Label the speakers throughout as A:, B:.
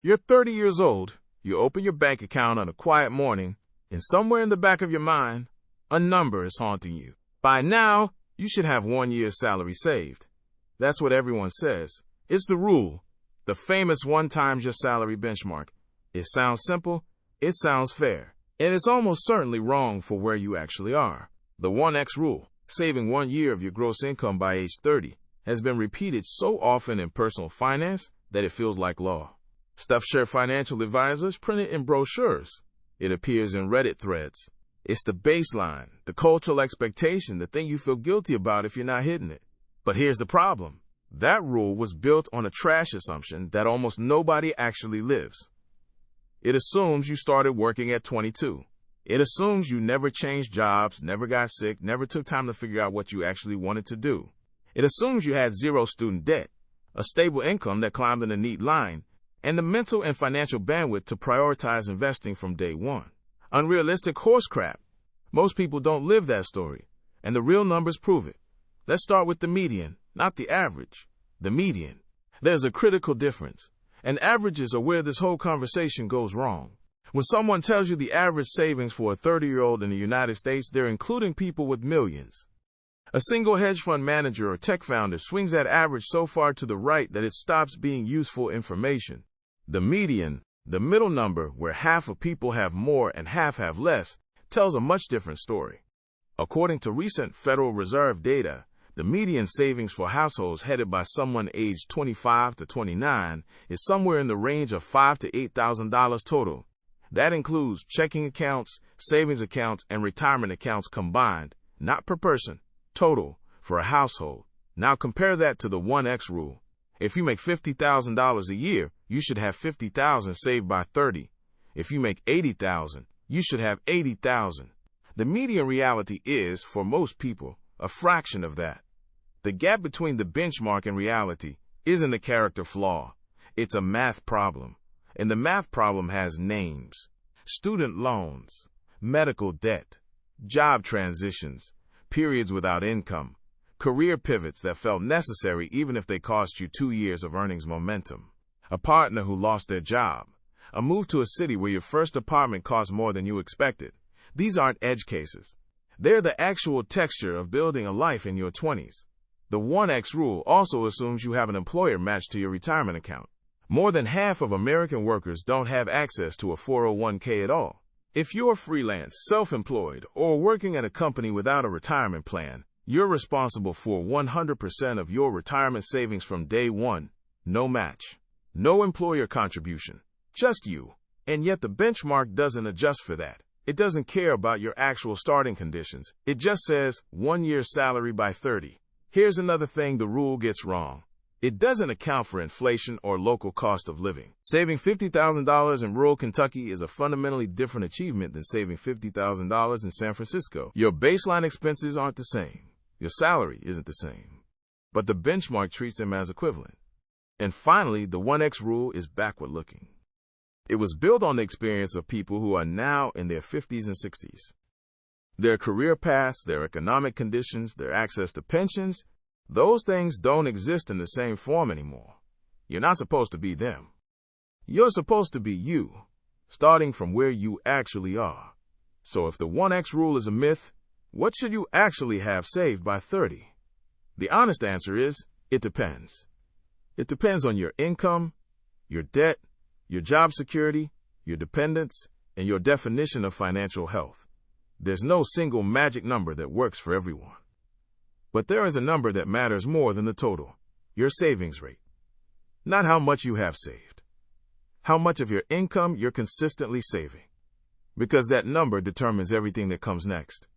A: You're 30 years old, you open your bank account on a quiet morning, and somewhere in the back of your mind, a number is haunting you. By now, you should have 1 year's salary saved. That's what everyone says. It's the rule, the famous 1 times your salary benchmark. It sounds simple, it sounds fair, and it's almost certainly wrong for where you actually are. The 1x rule, saving 1 year of your gross income by age 30, has been repeated so often in personal finance that it feels like law. Stuff share financial advisors print it in brochures. It appears in Reddit threads. It's the baseline, the cultural expectation, the thing you feel guilty about if you're not hitting it. But here's the problem. That rule was built on a trash assumption that almost nobody actually lives. It assumes you started working at 22. It assumes you never changed jobs, never got sick, never took time to figure out what you actually wanted to do. It assumes you had 0 student debt, a stable income that climbed in a neat line, and the mental and financial bandwidth to prioritize investing from day one. Unrealistic horse crap. Most people don't live that story, and the real numbers prove it. Let's start with the median, not the average. The median. There's a critical difference, and averages are where this whole conversation goes wrong. When someone tells you the average savings for a 30-year-old in the United States, they're including people with millions. A single hedge fund manager or tech founder swings that average so far to the right that it stops being useful information. The median, the middle number where half of people have more and half have less, tells a much different story. According to recent Federal Reserve data, the median savings for households headed by someone aged 25 to 29 is somewhere in the range of $5,000 to $8,000 total. That includes checking accounts, savings accounts, and retirement accounts combined, not per person, total, for a household. Now compare that to the 1x rule. If you make $50,000 a year, you should have $50,000 saved by 30. If you make $80,000, you should have $80,000. The median reality is, for most people, a fraction of that. The gap between the benchmark and reality isn't a character flaw. It's a math problem. And the math problem has names: student loans, medical debt, job transitions, periods without income, career pivots that felt necessary even if they cost you 2 years of earnings momentum, a partner who lost their job, a move to a city where your first apartment cost more than you expected. These aren't edge cases. They're the actual texture of building a life in your 20s. The 1x rule also assumes you have an employer matched to your retirement account. More than half of American workers don't have access to a 401k at all. If you're freelance, self-employed, or working at a company without a retirement plan, you're responsible for 100% of your retirement savings from day one. No match. No employer contribution. Just you. And yet the benchmark doesn't adjust for that. It doesn't care about your actual starting conditions. It just says 1 year's salary by 30. Here's another thing the rule gets wrong. It doesn't account for inflation or local cost of living. Saving $50,000 in rural Kentucky is a fundamentally different achievement than saving $50,000 in San Francisco. Your baseline expenses aren't the same. Your salary isn't the same. But the benchmark treats them as equivalent. And finally, the 1x rule is backward looking. It was built on the experience of people who are now in their 50s and 60s. Their career paths, their economic conditions, their access to pensions, those things don't exist in the same form anymore. You're not supposed to be them. You're supposed to be you, starting from where you actually are. So if the 1x rule is a myth, what should you actually have saved by 30? The honest answer is, it depends. It depends on your income, your debt, your job security, your dependents, and your definition of financial health. There's no single magic number that works for everyone. But there is a number that matters more than the total: your savings rate. Not how much you have saved. How much of your income you're consistently saving. Because that number determines everything that comes next.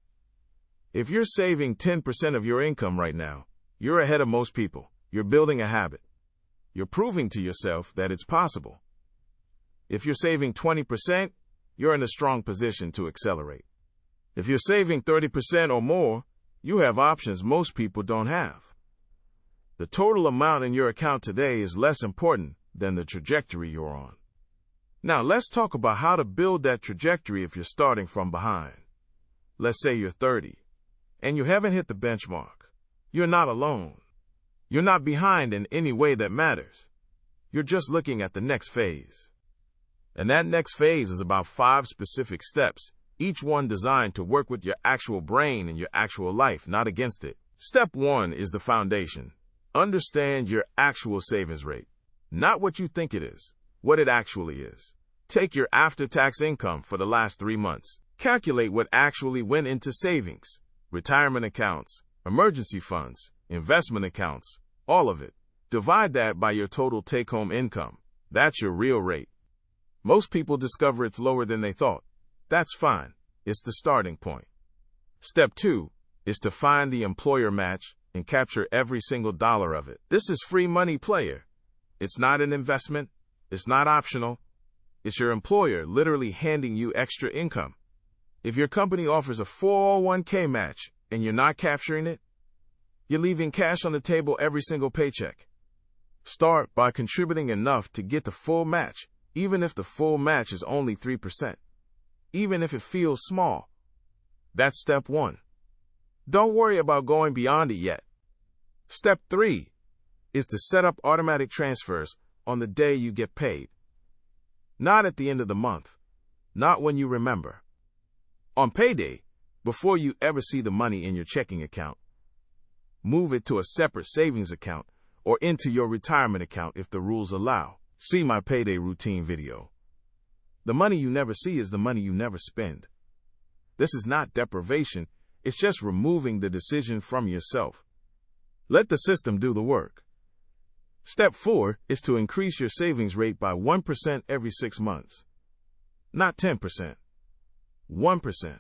A: If you're saving 10% of your income right now, you're ahead of most people. You're building a habit. You're proving to yourself that it's possible. If you're saving 20%, you're in a strong position to accelerate. If you're saving 30% or more, you have options most people don't have. The total amount in your account today is less important than the trajectory you're on. Now let's talk about how to build that trajectory if you're starting from behind. Let's say you're 30, and you haven't hit the benchmark. You're not alone. You're not behind in any way that matters. You're just looking at the next phase. And that next phase is about 5 specific steps, each one designed to work with your actual brain and your actual life, not against it. Step 1 is the foundation. Understand your actual savings rate. Not what you think it is, what it actually is. Take your after-tax income for the last 3 months. Calculate what actually went into savings, retirement accounts, emergency funds, investment accounts, all of it. Divide that by your total take-home income. That's your real rate. Most people discover it's lower than they thought. That's fine. It's the starting point. Step 2 is to find the employer match and capture every single dollar of it. This is free money, player. It's not an investment. It's not optional. It's your employer literally handing you extra income. If your company offers a 401k match and you're not capturing it, you're leaving cash on the table every single paycheck. Start by contributing enough to get the full match, even if the full match is only 3%. Even if it feels small. That's step 1. Don't worry about going beyond it yet. Step 3 is to set up automatic transfers on the day you get paid. Not at the end of the month. Not when you remember. On payday, before you ever see the money in your checking account. Move it to a separate savings account or into your retirement account if the rules allow. See my payday routine video. The money you never see is the money you never spend. This is not deprivation, it's just removing the decision from yourself. Let the system do the work. Step 4 is to increase your savings rate by 1% every 6 months. Not 10%. 1%.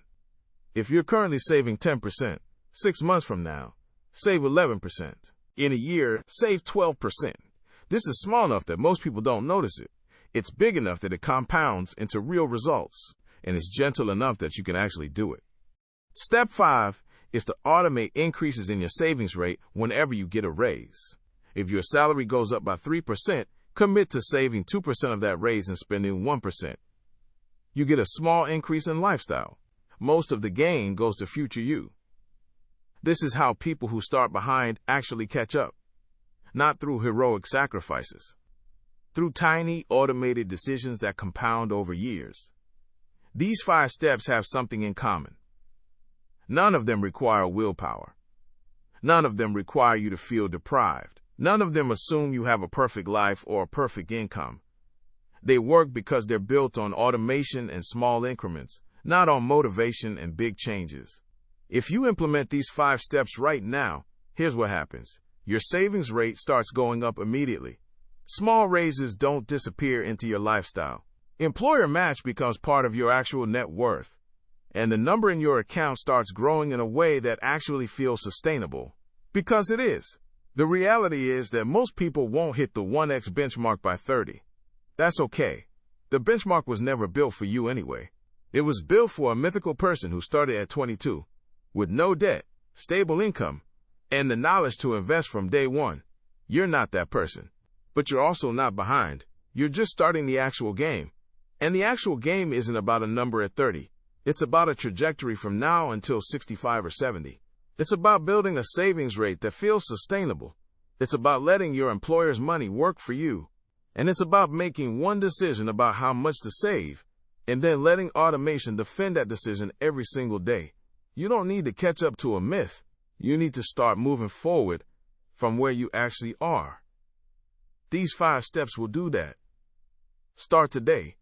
A: If you're currently saving 10%, 6 months from now, save 11%. In a year, save 12%. This is small enough that most people don't notice it. It's big enough that it compounds into real results, and it's gentle enough that you can actually do it. Step 5 is to automate increases in your savings rate whenever you get a raise. If your salary goes up by 3%, commit to saving 2% of that raise and spending 1%. You get a small increase in lifestyle. Most of the gain goes to future you. This is how people who start behind actually catch up. Not through heroic sacrifices. Through tiny, automated decisions that compound over years. These 5 steps have something in common. None of them require willpower. None of them require you to feel deprived. None of them assume you have a perfect life or a perfect income. They work because they're built on automation and small increments, not on motivation and big changes. If you implement these 5 steps right now, here's what happens. Your savings rate starts going up immediately. Small raises don't disappear into your lifestyle. Employer match becomes part of your actual net worth. And the number in your account starts growing in a way that actually feels sustainable. Because it is. The reality is that most people won't hit the 1x benchmark by 30. That's okay. The benchmark was never built for you anyway. It was built for a mythical person who started at 22, with no debt, stable income, and the knowledge to invest from day one. You're not that person. But you're also not behind. You're just starting the actual game. And the actual game isn't about a number at 30. It's about a trajectory from now until 65 or 70. It's about building a savings rate that feels sustainable. It's about letting your employer's money work for you. And it's about making one decision about how much to save, and then letting automation defend that decision every single day. You don't need to catch up to a myth. You need to start moving forward from where you actually are. These 5 steps will do that. Start today.